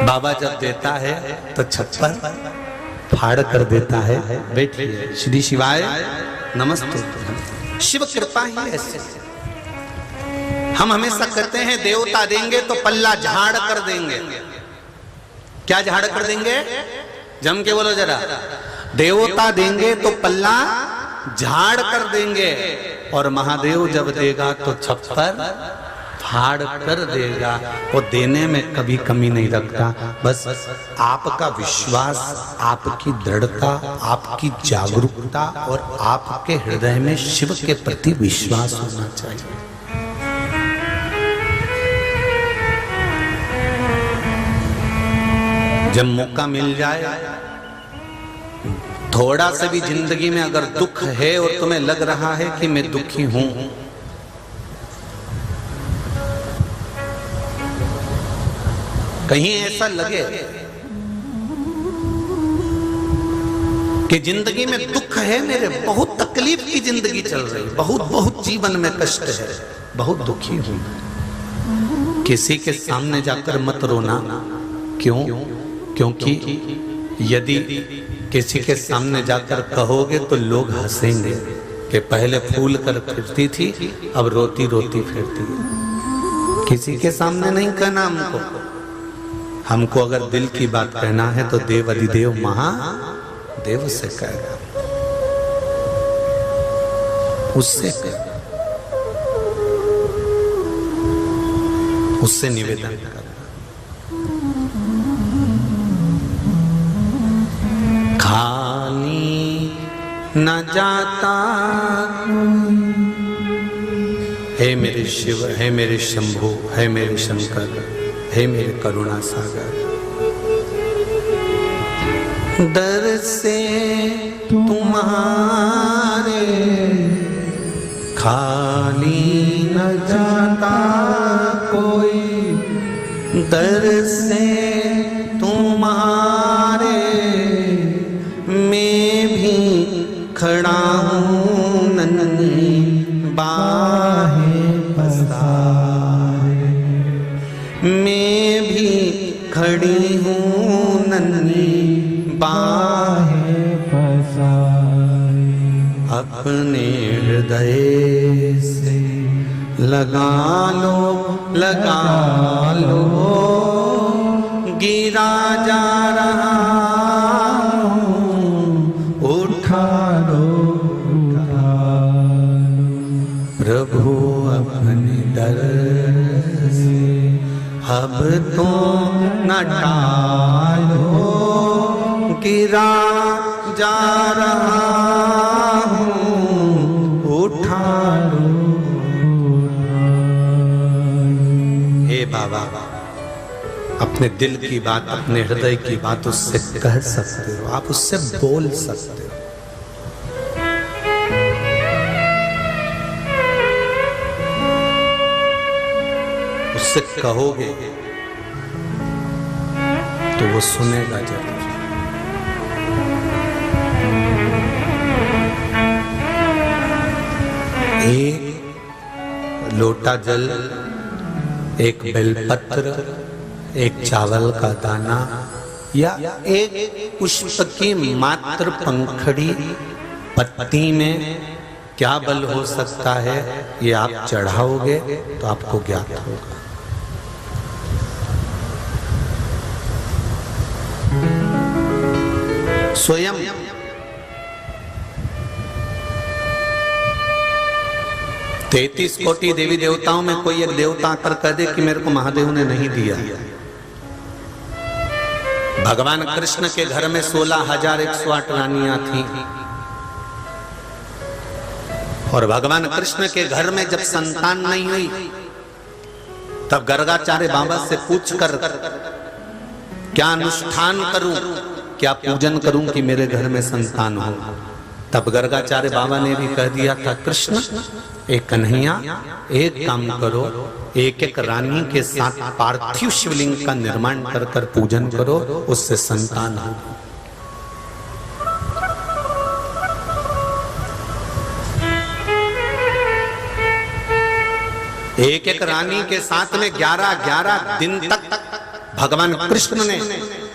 बाबा जब देता है तो छप्पर फाड़ कर देता है। बैठिए। श्री शिवाय नमस्ते। शिव कृपा ही ऐसे। हम हमेशा कहते हैं देवता देंगे तो पल्ला झाड़ कर देंगे। क्या झाड़ कर देंगे? जम के बोलो जरा। देवता देंगे तो पल्ला झाड़ कर देंगे, और महादेव जब देगा तो छप्पर फाड़ कर देगा। वो देने में कभी कमी नहीं रखता। बस आपका विश्वास, आपकी दृढ़ता, आपकी जागरूकता और आपके हृदय में शिव के प्रति विश्वास होना चाहिए। जब मौका मिल जाए, थोड़ा सा भी जिंदगी में अगर दुख है और तुम्हें लग रहा है कि मैं दुखी हूं, कहीं ऐसा लगे कि जिंदगी में दुख है, मेरे बहुत तकलीफ की जिंदगी चल रही, बहुत जीवन में कष्ट है, बहुत दुखी हूं, किसी के सामने जाकर मत रोना। क्यों? क्योंकि यदि किसी के सामने जाकर कहोगे तो लोग हंसेंगे कि पहले फूल कर फिरती थी, अब रोती रोती फिरती है। किसी के सामने नहीं कहना हमको। हमको अगर दिल की बात कहना है तो देव अधिदेव महादेव से कहना, उससे कहना, उससे निवेदन करना। खाली न जाता हे मेरे शिव, हे मेरे शंभु, हे मेरे शंकर, हे मेरे करुणा सागर, दर से तुम्हारे खाली न जाता कोई, दर से तुम्हारे मैं भी खड़ा हूँ नन्ही बाहें पसारे, मैं भी खड़ी हूँ नन्ही बाहें पसारे, अपने हृदय से लगा लो गिरा जा रहा प्रभु अपने दर से अब तो न टालो, गिरा जा रहा हूँ उठा लो। हे बाबा, अपने दिल की बात, अपने हृदय की बात उससे कह सकते हो, आप उससे बोल सकते हो। उससे कहोगे तो वो सुनेगा जरूर। एक लोटा जल, एक बेलपत्र, एक चावल का दाना या एक पुष्प की मात्र पंखड़ी पत्ती में क्या बल हो सकता है, ये आप चढ़ाओगे तो आपको ज्ञात होगा। स्वयं 33 कोटि देवी देवताओं में कोई एक देवता आकर कह दे कि मेरे को महादेव ने नहीं दिया। भगवान कृष्ण के घर में 16,108 रानियां थी, और भगवान कृष्ण के घर में जब संतान नहीं हुई तब गर्गाचार्य बाबा से पूछकर क्या अनुष्ठान करूं, क्या पूजन करूं कि मेरे घर में संतान हो। तब गर्गाचार्य बाबा ने भी कह दिया था, कृष्ण एक कन्हैया, एक काम करो, एक एक रानी के साथ पार्थिव शिवलिंग का निर्माण कर कर पूजन करो, उससे संतान हो। एक एक रानी के साथ में 11-11 दिन तक भगवान कृष्ण ने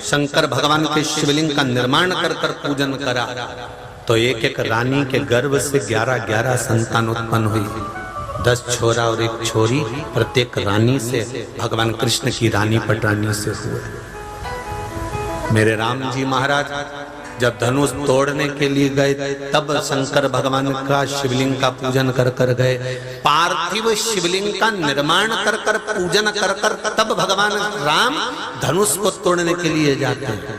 शंकर भगवान के शिवलिंग का निर्माण कर कर पूजन करा तो एक एक रानी के गर्भ से 11-11 संतान उत्पन्न हुई, 10 छोरा और 1 छोरी प्रत्येक रानी से भगवान कृष्ण की रानी पटरानी से हुए। मेरे राम जी महाराज जब धनुष तोड़ने के लिए गए तब शंकर भगवान का शिवलिंग का पूजन कर कर गए। पार्थिव शिवलिंग का निर्माण कर कर पूजन कर कर तब भगवान राम धनुष को तोड़ने के लिए जाते हैं।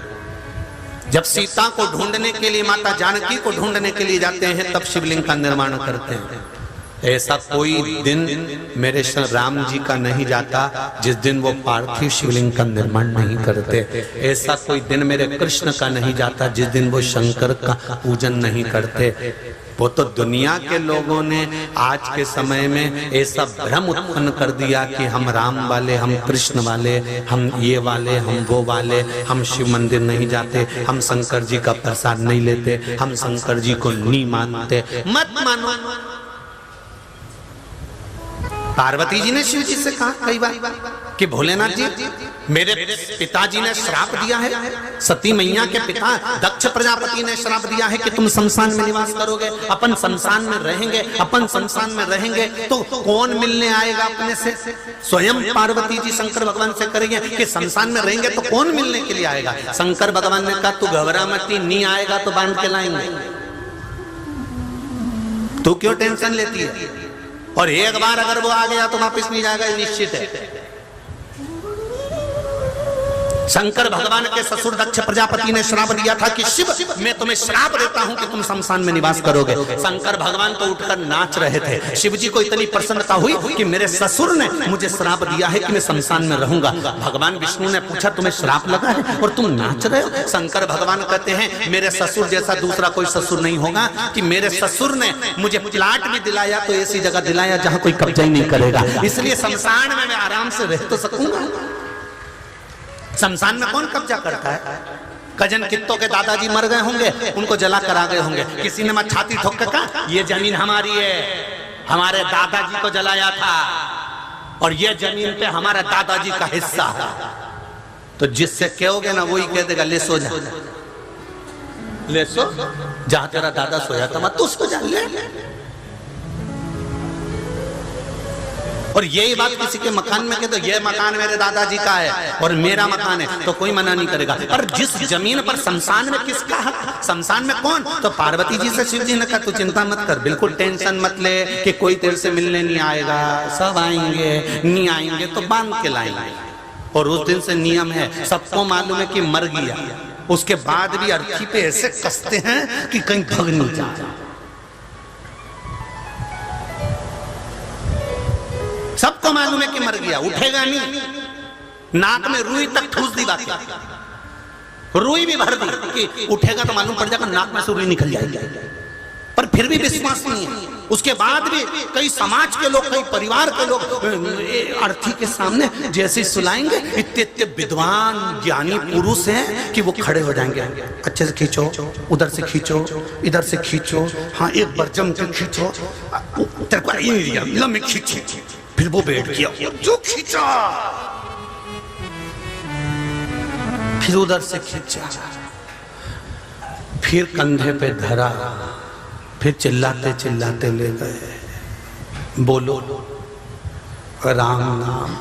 जब सीता को ढूंढने के लिए, माता जानकी को ढूंढने के लिए जाते हैं तब शिवलिंग का निर्माण करते हैं। ऐसा कोई दिन मेरे राम जी का नहीं जाता जिस दिन वो पार्थिव शिवलिंग का निर्माण नहीं करते। ऐसा कोई दिन मेरे कृष्ण का नहीं जाता जिस दिन वो शंकर का पूजन नहीं करते। वो तो दुनिया के लोगों ने आज के समय में ऐसा भ्रम उत्पन्न कर दिया कि हम राम वाले, हम कृष्ण वाले, हम ये वाले, हम वो वाले, हम शिव मंदिर नहीं जाते, हम शंकर जी का प्रसाद नहीं लेते, हम शंकर जी को नहीं मानते। मत मानो। पार्वती जी ने शिव जी से कहा कई बार कि भोलेनाथ जी मेरे पिताजी ने श्राप दिया है, सती मैया के पिता दक्ष प्रजापति ने श्राप दिया है कि तुम शमशान में निवास करोगे, अपन शमशान में रहेंगे, अपन शमशान में रहेंगे तो कौन मिलने आएगा अपने से। स्वयं पार्वती जी शंकर भगवान से करेंगे कि शमशान में रहेंगे तो कौन मिलने के लिए आएगा। शंकर भगवान ने कहा तू घबरा मत, नहीं आएगा तो बांध के लाएंगे, तू क्यों टेंशन लेती है। और एक बार अगर वो आ गया तो वापस नहीं जाएगा, निश्चित है। शंकर भगवान के ससुर दक्ष प्रजापति ने श्राप दिया था कि शिव मैं तुम्हें श्राप देता हूं कि तुम शमशान में निवास करोगे। शंकर भगवान तो उठकर नाच रहे थे। शिव जी को इतनी प्रसन्नता हुई कि मेरे ससुर ने मुझे श्राप दिया है कि मैं शमशान में रहूंगा। भगवान विष्णु ने पूछा तुम्हें श्राप लगा है और तुम नाच रहे हो। शंकर भगवान कहते हैं मेरे ससुर जैसा दूसरा कोई ससुर नहीं होगा कि मेरे ससुर ने मुझे प्लाट भी दिलाया तो ऐसी जगह दिलाया जहां कोई कब्जा ही नहीं करेगा, इसलिए शमशान में मैं आराम से रह तो सकूंगा। शमशान में कौन कब्जा करता है। कजन कित्तों के दादाजी मर गए होंगे, उनको जला कर आ गए होंगे, किसी ने मत छाती ठोक कर कहा ये जमीन हमारी है, हमारे दादाजी को जलाया था और ये जमीन पे हमारे दादाजी का हिस्सा है। तो जिससे कहोगे ना वही कह देगा ले सो जा, ले सो, जहां तेरा दादा सोया था मत तू सो जा ले। और यही बात किसी के मकान में कह दो ये मकान मेरे दादाजी का है और मेरा मकान है तो कोई मना नहीं करेगा। और जिस जमीन पर शमशान में किसका है, शमशान में कौन, तो पार्वती जी से शिव जी ने कहा तू चिंता मत कर, बिल्कुल टेंशन मत ले कि कोई तेरे से मिलने नहीं आएगा, सब आएंगे, नहीं आएंगे तो बांध के लाएंगे। और उस दिन से नियम है, सबको मालूम है कि मर गया, उसके बाद भी अर्थी पे ऐसे कसते हैं कि कहीं भग नहीं जाए। सबको मालूम है कि मर गया, उठेगा नहीं। नाक में रुई तक ठूस दी बात, रुई भी भर दी कि उठेगा तो मालूम पड़ जाएगा, नाक में से रुई निकल जाएगी, पर फिर भी विश्वास नहीं है। उसके बाद भी कई समाज के लोग, कई परिवार के लोग अर्थी के सामने जैसे सुलाएंगे, इतने विद्वान ज्ञानी पुरुष हैं कि वो खड़े हो जाएंगे, अच्छे से खींचो, उधर से खींचो, इधर से खींचो, हाँ एक बार जम के खींचो, तेरे को नहीं दिया मैं खींची, फिर वो बैठ गया जो खींचा, फिर उधर से खींचा, फिर कंधे पे धरा, फिर चिल्लाते चिल्लाते ले गए, बोलो राम नाम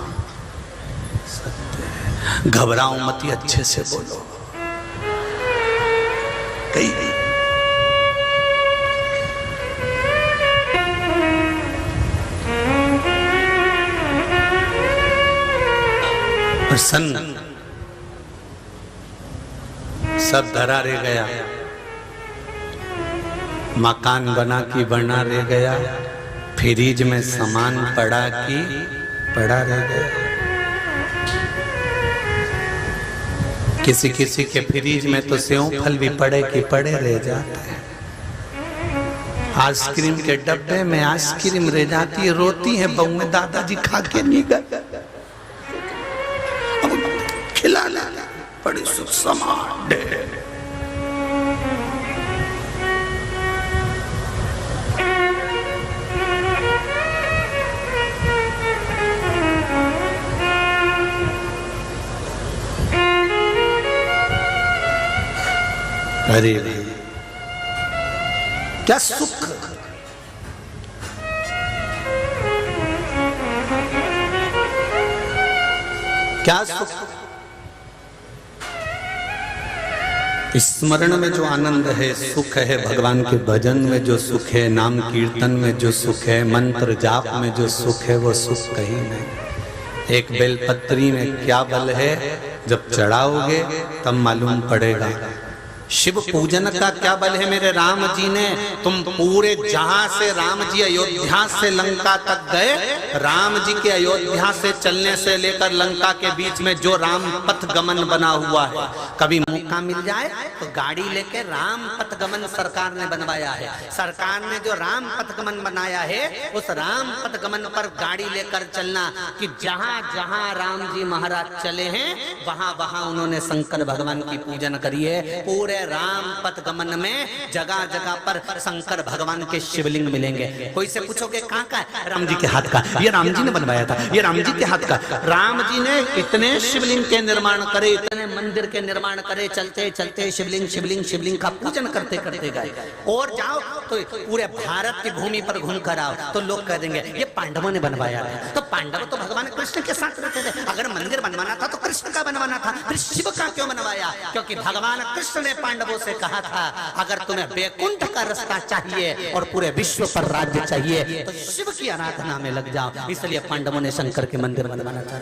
सत्य है, घबराओ मत, अच्छे से बोलो। कई प्रसन्न सब धरा रह गया, मकान बना की बना रह गया, फ्रिज में सामान पड़ा की पड़ा रह गया। किसी किसी के फ्रिज में तो सेव फल भी पड़े की पड़े रह जाते हैं। आइसक्रीम के डब्बे में आइसक्रीम रह जाती है, रोती है बहू में दादाजी खा के नहीं गए, खिला ला बड़ी सुख समान दे। अरे क्या सुख, क्या सुख। स्मरण में जो आनंद है, सुख है, भगवान के भजन में जो सुख है, नाम कीर्तन में जो सुख है, मंत्र जाप में जो सुख है, वो सुख कहीं नहीं। एक बेलपत्री में क्या बल है, जब चढ़ाओगे तब मालूम पड़ेगा। शिव पूजन का क्या बल है मेरे राम जी ने। तुम पूरे जहां से राम जी अयोध्या से लंका तक गए, राम जी के अयोध्या से चलने से लेकर लंका के बीच में जो राम पथ गमन बना हुआ है, कभी मौका मिल जाए तो गाड़ी लेके राम पथ गमन सरकार ने बनवाया है। सरकार ने जो राम पथ गमन बनाया है, उस राम पथ गमन पर गाड़ी लेकर चलना कि जहां जहां राम जी महाराज चले हैं, वहां वहां उन्होंने शंकर भगवान की पूजन करी है। पूरे राम पथ गमन में जगह जगह पर शंकर भगवान के शिवलिंग मिलेंगे। कोई से पूछोगे कहाँ का है, राम जी के हाथ का, ये राम जी ने बनवाया था, ये राम जी के हाथ का। राम जी ने इतने शिवलिंग के निर्माण करे, इतने मंदिर के निर्माण करे, चलते चलते शिवलिंग शिवलिंग शिवलिंग का पूजन करते करते गए। और जाओ तो पूरे भारत की भूमि पर घूम कर आओ तो लोग कह देंगे ये पांडवों ने बनवाया था। तो पांडव तो भगवान कृष्ण के साथ रहते थे। अगर मंदिर बनवाना था तो कृष्ण का बनवाना था, फिर शिव का क्यों बनवाया? क्योंकि भगवान कृष्ण ने पांडवों से कहा था अगर तुम्हें वैकुंठ का रास्ता चाहिए और पूरे विश्व पर राज्य चाहिए तो शिव की आराधना में लग जाओ। इसलिए पांडवों ने शंकर के मंदिर बनवाना था।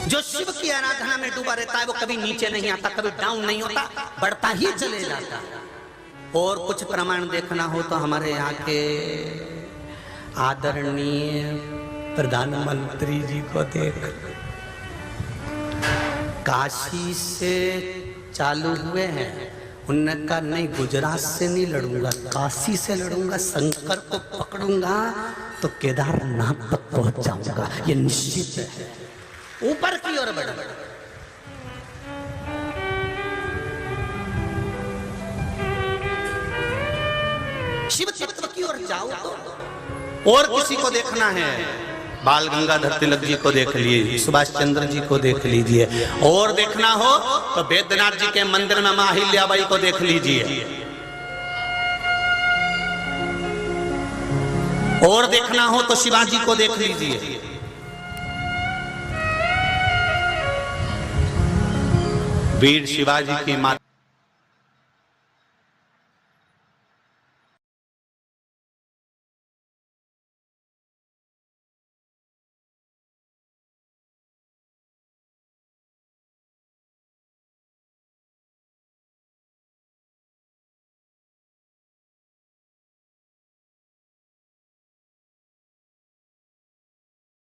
जो शिव की आराधना में डूबा रहता है वो कभी नीचे नहीं आता, कभी डाउन नहीं होता, बढ़ता ही चले जाता। और कुछ प्रमाण देखना हो तो हमारे यहाँ के आदरणीय प्रधानमंत्री जी को देख, काशी से चालू हुए हैं, उन्होंने कहा नहीं गुजरात से नहीं लड़ूंगा, काशी से लड़ूंगा, शंकर को पकड़ूंगा तो केदारनाथ तक पहुंच जाऊंगा, ये निश्चित है। ऊपर की ओर बढ़, शिव तत्व की ओर जाओ तो। और किसी को देखना है, बाल गंगाधर तिलक जी को देख लीजिए, सुभाष चंद्र जी को देख लीजिए। और देखना हो तो बैद्यनाथ जी के मंदिर में मां अहिल्याबाई को देख लीजिए। और देखना हो तो शिवाजी को देख लीजिए। वीर शिवाजी की माता